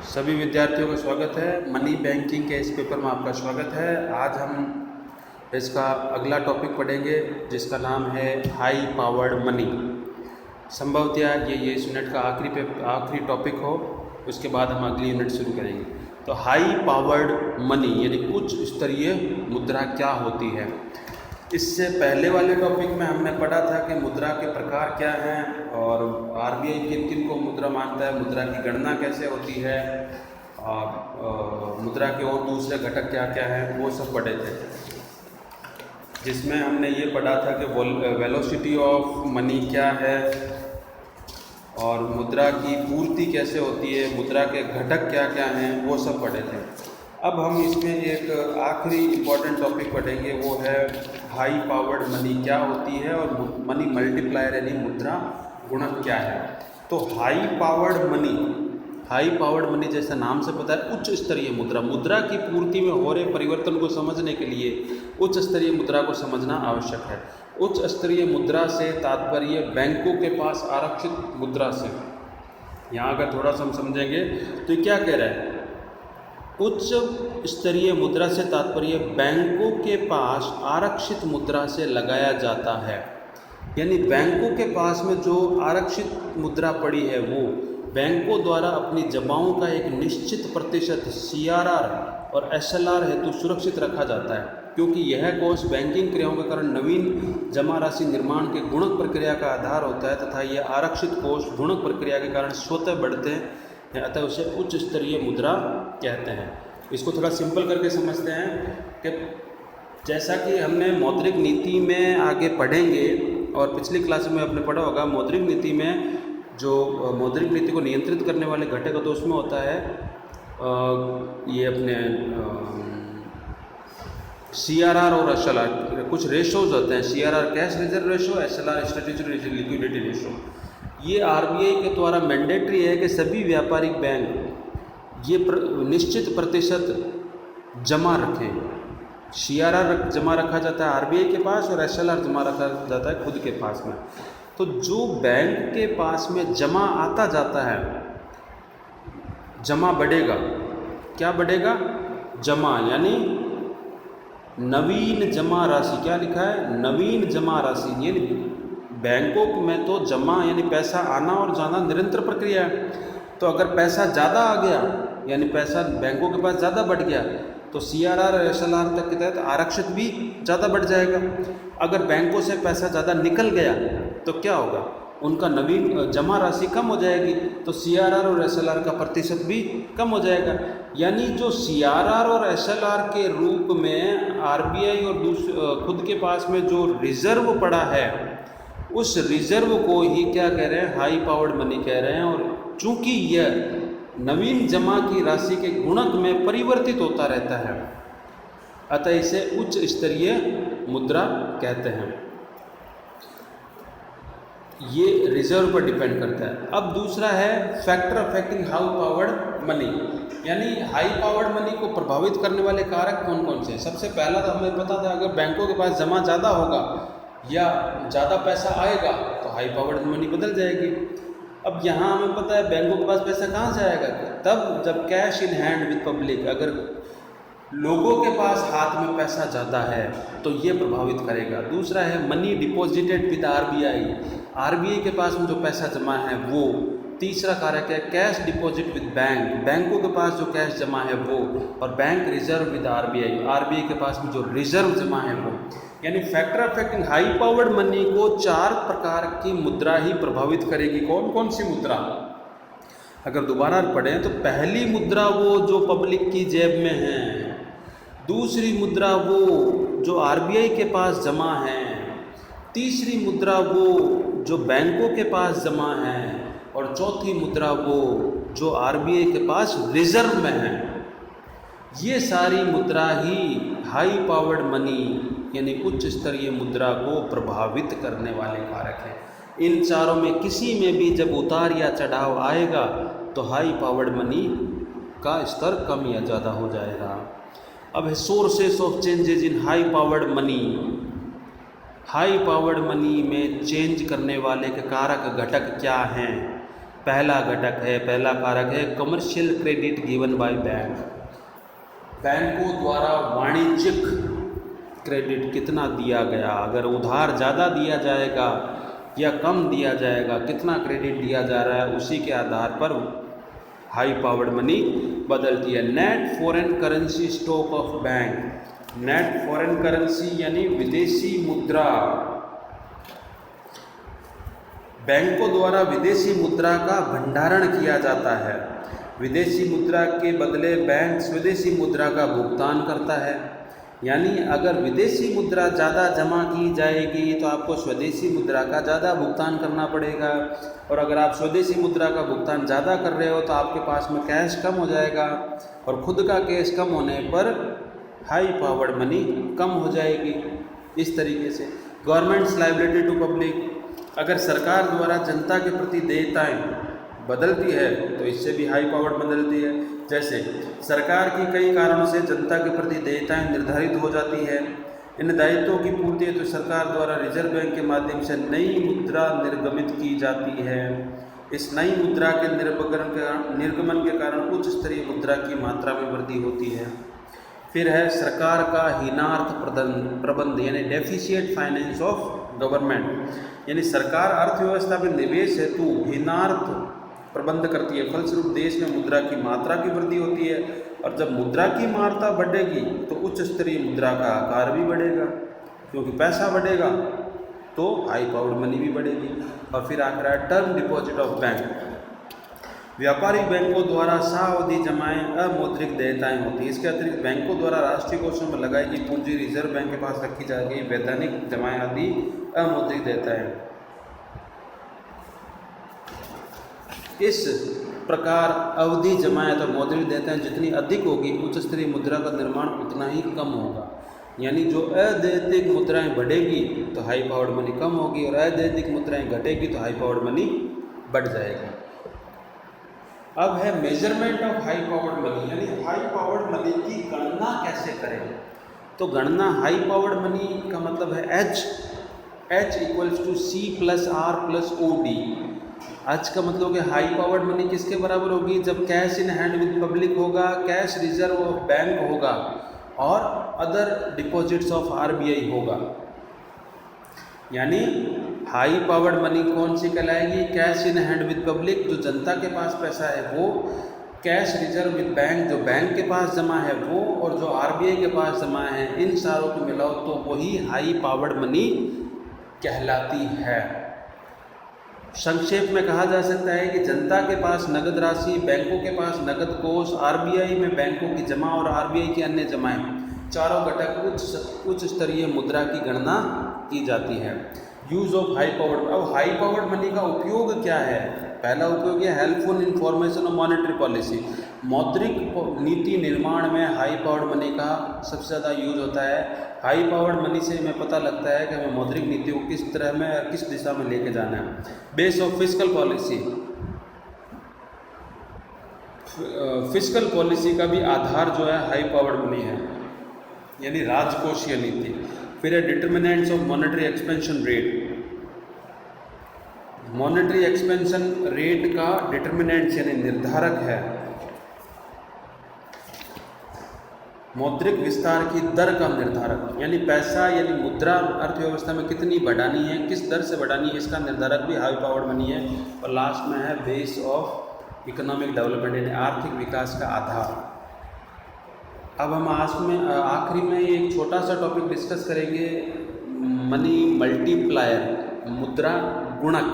सभी विद्यार्थियों का स्वागत है। मनी बैंकिंग के इस पेपर में आपका स्वागत है। आज हम इसका अगला टॉपिक पढ़ेंगे जिसका नाम है हाई पावर्ड मनी। संभवतः ये इस यूनिट का आखिरी टॉपिक हो, उसके बाद हम अगली यूनिट शुरू करेंगे। तो हाई पावर्ड मनी यानी उच्च स्तरीय मुद्रा क्या होती है। इससे पहले वाले टॉपिक में हमने पढ़ा था कि मुद्रा के प्रकार क्या हैं और आरबीआई किन किन को मुद्रा मानता है, मुद्रा की गणना कैसे होती है और मुद्रा के और दूसरे घटक क्या क्या हैं, वो सब पढ़े थे। जिसमें हमने ये पढ़ा था कि वेलोसिटी ऑफ मनी क्या है और मुद्रा की पूर्ति कैसे होती है, मुद्रा के घटक क्या क्या हैं, वो सब पढ़े थे। अब हम इसमें एक आखिरी इम्पॉर्टेंट टॉपिक पढ़ेंगे, वो है हाई पावर्ड मनी क्या होती है और मनी मल्टीप्लायर यानी मुद्रा गुणक क्या है। तो हाई पावर्ड मनी जैसा नाम से पता है उच्च स्तरीय मुद्रा, मुद्रा की पूर्ति में हो रहे परिवर्तन को समझने के लिए उच्च स्तरीय मुद्रा को समझना आवश्यक है। उच्च स्तरीय मुद्रा से तात्पर्य बैंकों के पास आरक्षित मुद्रा से। यहाँ अगर थोड़ा सा हम समझेंगे तो ये क्या कह रहा है, उच्च स्तरीय मुद्रा से तात्पर्य बैंकों के पास आरक्षित मुद्रा से लगाया जाता है। यानी बैंकों के पास में जो आरक्षित मुद्रा पड़ी है वो बैंकों द्वारा अपनी जमाओं का एक निश्चित प्रतिशत CRR और SLR हेतु सुरक्षित रखा जाता है, क्योंकि यह कोष बैंकिंग क्रियाओं के कारण नवीन जमा राशि निर्माण के गुणक प्रक्रिया का आधार होता है तथा यह आरक्षित कोष गुणक प्रक्रिया के कारण स्वतः बढ़ते हैं, अतः उसे उच्च स्तरीय मुद्रा कहते हैं। इसको थोड़ा सिंपल करके समझते हैं कि जैसा कि हमने मौद्रिक नीति में आगे पढ़ेंगे और पिछली क्लास में आपने पढ़ा होगा, मौद्रिक नीति में जो मौद्रिक नीति को नियंत्रित करने वाले घटक तो उसमें होता है ये अपने CRR और SLR, कुछ रेशोज होते हैं। CRR cash reserve ratio, SLR strategic liquidity ratio. ये आरबीआई के द्वारा मैंडेटरी है कि सभी व्यापारिक बैंक ये निश्चित प्रतिशत जमा रखें। CRR जमा रखा जाता है आरबीआई के पास और SLR जमा रखा जाता है खुद के पास में। तो जो बैंक के पास में जमा आता जाता है, जमा बढ़ेगा, क्या बढ़ेगा, जमा यानी नवीन जमा राशि। क्या लिखा है, नवीन जमा राशि। यानी बैंकों में तो जमा यानी पैसा आना और जाना निरंतर प्रक्रिया है। तो अगर पैसा ज़्यादा आ गया यानी पैसा बैंकों के पास ज़्यादा बढ़ गया तो CRR और SLR तक के तहत आरक्षित भी ज़्यादा बढ़ जाएगा। अगर बैंकों से पैसा ज़्यादा निकल गया तो क्या होगा, उनका नवीन जमा राशि कम हो जाएगी, तो CRR और SLR का प्रतिशत भी कम हो जाएगा। यानी जो CRR और SLR के रूप में आरबीआई और खुद के पास में जो रिजर्व पड़ा है, उस रिजर्व को ही क्या कह रहे हैं, हाई पावर्ड मनी कह रहे हैं। और चूंकि यह नवीन जमा की राशि के गुणक में परिवर्तित होता रहता है, अतः इसे उच्च स्तरीय मुद्रा कहते हैं। ये रिजर्व पर डिपेंड करता है। अब दूसरा है factor affecting high powered money, यानी हाई पावर्ड मनी को प्रभावित करने वाले कारक कौन कौन से हैं। सबसे पहला तो हमें पता था, अगर बैंकों के पास जमा ज़्यादा होगा या ज़्यादा पैसा आएगा तो हाई पावर्ड मनी बदल जाएगी। अब यहाँ हमें पता है बैंकों के पास पैसा कहाँ से आएगा, तब जब cash in hand with public, अगर लोगों के पास हाथ में पैसा ज़्यादा है तो ये प्रभावित करेगा। दूसरा है मनी डिपॉजिटेड विद आरबीआई के पास में जो पैसा जमा है वो। तीसरा कारक है कैश डिपॉजिट विद बैंकों के पास जो कैश जमा है वो। और बैंक रिजर्व विद आरबीआई के पास में जो रिजर्व जमा है वो। यानी factor affecting high powered money को 4 प्रकार की मुद्रा ही प्रभावित करेगी। कौन कौन सी मुद्रा, अगर दोबारा पढ़ें तो पहली मुद्रा वो जो पब्लिक की जेब में है, दूसरी मुद्रा वो जो आरबीआई के पास जमा है, तीसरी मुद्रा वो जो बैंकों के पास जमा है और चौथी मुद्रा वो जो आरबीआई के पास रिजर्व में है। ये सारी मुद्रा ही हाई पावर्ड मनी यानी उच्च स्तरीय मुद्रा को प्रभावित करने वाले कारक हैं। इन चारों में किसी में भी जब उतार या चढ़ाव आएगा तो हाई पावर्ड मनी का स्तर कम या ज़्यादा हो जाएगा। अब sources of changes in high powered money. High powered money में चेंज करने वाले के कारक घटक क्या हैं। पहला घटक है, पहला कारक है commercial credit given by bank. बैंकों द्वारा वाणिज्यिक क्रेडिट कितना दिया गया, अगर उधार ज़्यादा दिया जाएगा या कम दिया जाएगा, कितना क्रेडिट दिया जा रहा है, उसी के आधार पर हाई पावर्ड मनी बदलती है। Net foreign currency stock of bank. Net foreign currency यानी विदेशी मुद्रा, बैंकों द्वारा विदेशी मुद्रा का भंडारण किया जाता है। विदेशी मुद्रा के बदले बैंक स्वदेशी मुद्रा का भुगतान करता है। यानी अगर विदेशी मुद्रा ज़्यादा जमा की जाएगी तो आपको स्वदेशी मुद्रा का ज़्यादा भुगतान करना पड़ेगा, और अगर आप स्वदेशी मुद्रा का भुगतान ज़्यादा कर रहे हो तो आपके पास में कैश कम हो जाएगा, और खुद का कैश कम होने पर हाई पावर्ड मनी कम हो जाएगी। इस तरीके से गवर्नमेंट्स लायबिलिटी टू पब्लिक, अगर सरकार द्वारा जनता के प्रति देयताएँ बदलती है तो इससे भी हाई पावर्ड बदलती है। जैसे सरकार की कई कारणों से जनता के प्रति देयताएँ निर्धारित हो जाती है। इन दायित्वों की पूर्ति हेतु सरकार द्वारा रिजर्व बैंक के माध्यम से नई मुद्रा निर्गमित की जाती है। इस नई मुद्रा के निर्गमन के कारण उच्च स्तरीय मुद्रा की मात्रा में वृद्धि होती है। फिर है सरकार का हीनार्थ प्रबंध यानी डेफिशिएंट फाइनेंस ऑफ गवर्नमेंट, यानी सरकार अर्थव्यवस्था में निवेश हेतु हीनार्थ प्रबंध करती है। फलस्वरूप देश में मुद्रा की मात्रा की वृद्धि होती है, और जब मुद्रा की मात्रा बढ़ेगी तो उच्च स्तरीय मुद्रा का आकार भी बढ़ेगा, क्योंकि पैसा बढ़ेगा तो हाई पावर्ड मनी भी बढ़ेगी। और फिर आकर है टर्म डिपॉजिट ऑफ बैंक। व्यापारिक बैंकों द्वारा सावधि जमाएं अमौद्रिक देयताएं होती है। इसके अतिरिक्त बैंकों द्वारा राष्ट्रीय कोषों में लगाई गई पूंजी रिजर्व बैंक के पास रखी जाएगी। वैधानिक जमाएं आदि अमौद्रिक देयताएं। इस प्रकार अवधि जमाएं तो मौद्रिक देयताएं जितनी अधिक होगी उच्च स्तरीय मुद्रा का निर्माण उतना ही कम होगा। यानी जो अदैतिक मुद्राएं बढ़ेगी तो हाई पावर्ड मनी कम होगी, और अदैतिक मुद्राएं घटेगी तो हाई पावर्ड मनी बढ़ जाएगी। अब है measurement of high powered money, यानी हाई पावर्ड मनी की गणना कैसे करें। तो गणना हाई पावर्ड मनी का मतलब है H इक्वल्स टू C+R+OD। आज का मतलब है हाई पावर्ड मनी किसके बराबर होगी, जब cash in hand with public होगा, कैश रिजर्व ऑफ बैंक होगा, और अदर डिपॉजिट्स ऑफ RBI होगा। यानी हाई पावर्ड मनी कौन सी कहलाएगी, cash in hand with public, जो जनता के पास पैसा है वो, कैश रिजर्व विद बैंक, जो बैंक के पास जमा है वो, और जो RBI के पास जमा है, इन सारों को मिलाओ तो वही हाई पावर्ड मनी कहलाती है। संक्षेप में कहा जा सकता है कि जनता के पास नगद राशि, बैंकों के पास नगद कोष, RBI में बैंकों की जमा और RBI की अन्य जमाएं, चारों घटक उच्च स्तरीय मुद्रा की गणना की जाती है। Use of high powered. अब हाई पावर्ड मनी का उपयोग क्या है। पहला उपयोग है helpful in formation of monetary policy. मौद्रिक नीति निर्माण में हाई पावर्ड मनी का सबसे ज़्यादा यूज होता है। हाई पावर्ड मनी से हमें पता लगता है कि हमें मौद्रिक नीति को किस तरह में और किस दिशा में लेके जाना है। Base of fiscal policy. Fiscal policy का भी आधार जो है हाई पावर्ड मनी है, यानी राजकोषीय नीति। फिर है determinants of monetary expansion rate. Monetary expansion rate का डिटर्मिनेंट्स यानी निर्धारक है मौद्रिक विस्तार की दर का निर्धारक, यानी पैसा यानी मुद्रा अर्थव्यवस्था में कितनी बढ़ानी है, किस दर से बढ़ानी है, इसका निर्धारक भी हाई पावर्ड मनी है। और लास्ट में है बेस ऑफ इकोनॉमिक डेवलपमेंट यानी आर्थिक विकास का आधार। अब हम आखिरी में एक छोटा सा टॉपिक डिस्कस करेंगे, मनी मल्टीप्लायर, मुद्रा गुणक।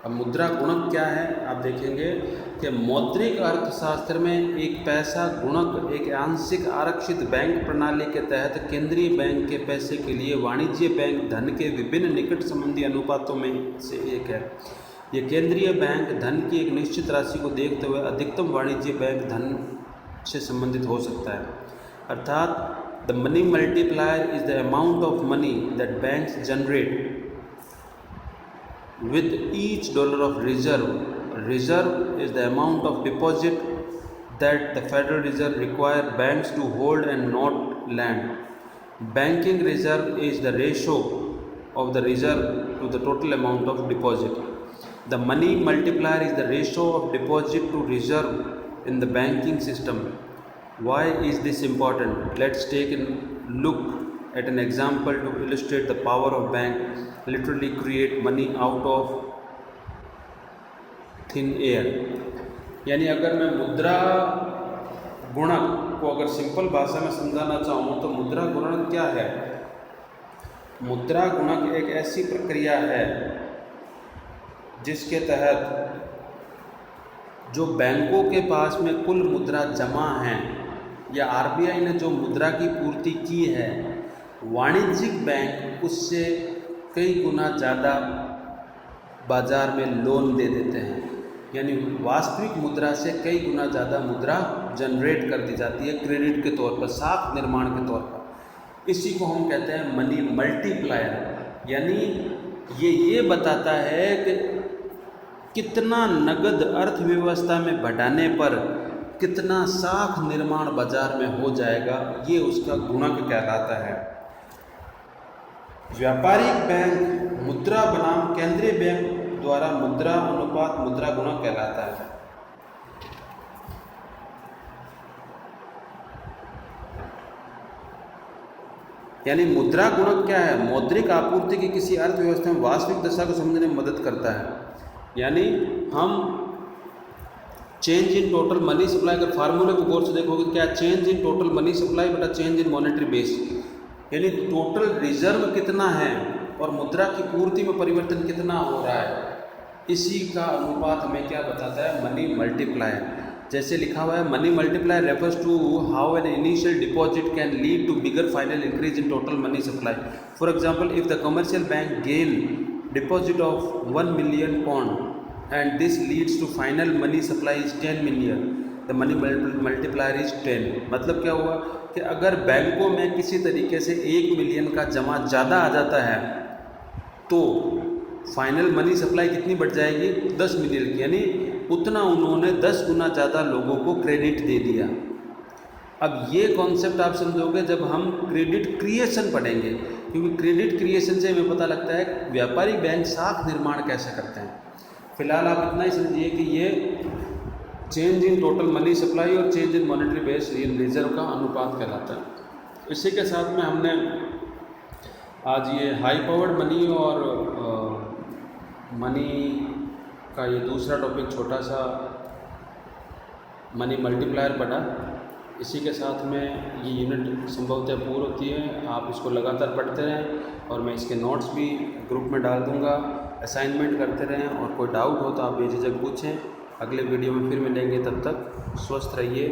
अब मुद्रा गुणक क्या है आप देखेंगे कि मौद्रिक अर्थशास्त्र में एक पैसा गुणक एक आंशिक आरक्षित बैंक प्रणाली के तहत केंद्रीय बैंक के पैसे के लिए वाणिज्य बैंक धन के विभिन्न निकट संबंधी अनुपातों में से एक है। ये केंद्रीय बैंक धन की एक निश्चित राशि को देखते हुए अधिकतम वाणिज्य बैंक धन से संबंधित हो सकता है। अर्थात the money multiplier is the amount of money that banks generate with each dollar of reserve. Reserve is the amount of deposit that the Federal Reserve require banks to hold and not lend. Banking reserve is the ratio of the reserve to the total amount of deposit. The money multiplier is the ratio of deposit to reserve in the banking system. Why is this important? Let's take a look at an example to illustrate the power of bank literally create money out of thin air. यानी अगर मैं मुद्रा गुणक को अगर simple भाषा में समझाना चाहूँ तो मुद्रा गुणक क्या है? मुद्रा गुणक एक ऐसी प्रक्रिया है जिसके तहत जो बैंकों के पास में कुल मुद्रा जमा हैं या आरबीआई ने जो मुद्रा की पूर्ति की है, वाणिज्यिक बैंक उससे कई गुना ज़्यादा बाज़ार में लोन दे देते हैं. यानी वास्तविक मुद्रा से कई गुना ज़्यादा मुद्रा जनरेट कर दी जाती है क्रेडिट के तौर पर, साख निर्माण के तौर पर. इसी को हम कहते हैं मनी मल्टीप्लायर. यानी ये बताता है कि कितना नगद अर्थव्यवस्था में बढ़ाने पर कितना साख निर्माण बाजार में हो जाएगा, ये उसका गुणक कहलाता है. व्यापारिक बैंक मुद्रा बनाम केंद्रीय बैंक द्वारा मुद्रा अनुपात मुद्रा गुणक कहलाता है. यानी मुद्रा गुणक क्या है? मौद्रिक आपूर्ति की किसी अर्थव्यवस्था में वास्तविक दशा को समझने में मदद करता है. यानी हम change in total money supply, अगर फार्मूले को गौर से देखोगे क्या, change in total money supply बटा चेंज इन मॉनेटरी बेस. यानी टोटल रिजर्व कितना है और मुद्रा की पूर्ति में परिवर्तन कितना हो रहा है, इसी का अनुपात हमें क्या बताता है? Money multiplier. जैसे लिखा हुआ है, money multiplier refers to how an initial deposit can lead to bigger final increase in total money supply. For example, if the commercial bank gain deposit of 1 million pound and this leads to final money supply is 10 million, the money multiplier is 10. मतलब क्या हुआ कि अगर बैंकों में किसी तरीके से 1 मिलियन का जमा ज़्यादा आ जाता है तो फाइनल मनी सप्लाई कितनी बढ़ जाएगी? 10 मिलियन की. यानी उतना उन्होंने 10 गुना ज़्यादा लोगों को क्रेडिट दे दिया. अब ये कॉन्सेप्ट आप समझोगे जब हम क्रेडिट क्रिएशन पढ़ेंगे, क्योंकि क्रेडिट क्रिएशन से हमें पता लगता है व्यापारिक बैंक साख निर्माण कैसे करते हैं. फिलहाल आप इतना ही समझिए कि ये change in total money supply और change in monetary base in reserve का अनुपात कहलाता है. इसी के साथ में हमने आज ये हाई पावर्ड मनी और मनी का ये दूसरा टॉपिक छोटा सा मनी मल्टीप्लायर पढ़ा. इसी के साथ में ये यूनिट संभवतः पूर्ण होती है. आप इसको लगातार पढ़ते रहें और मैं इसके नोट्स भी ग्रुप में डाल दूँगा. असाइनमेंट करते रहें और कोई डाउट हो तो आप बेझिझक पूछें. अगले वीडियो में फिर मिलेंगे, तब तक स्वस्थ रहिए.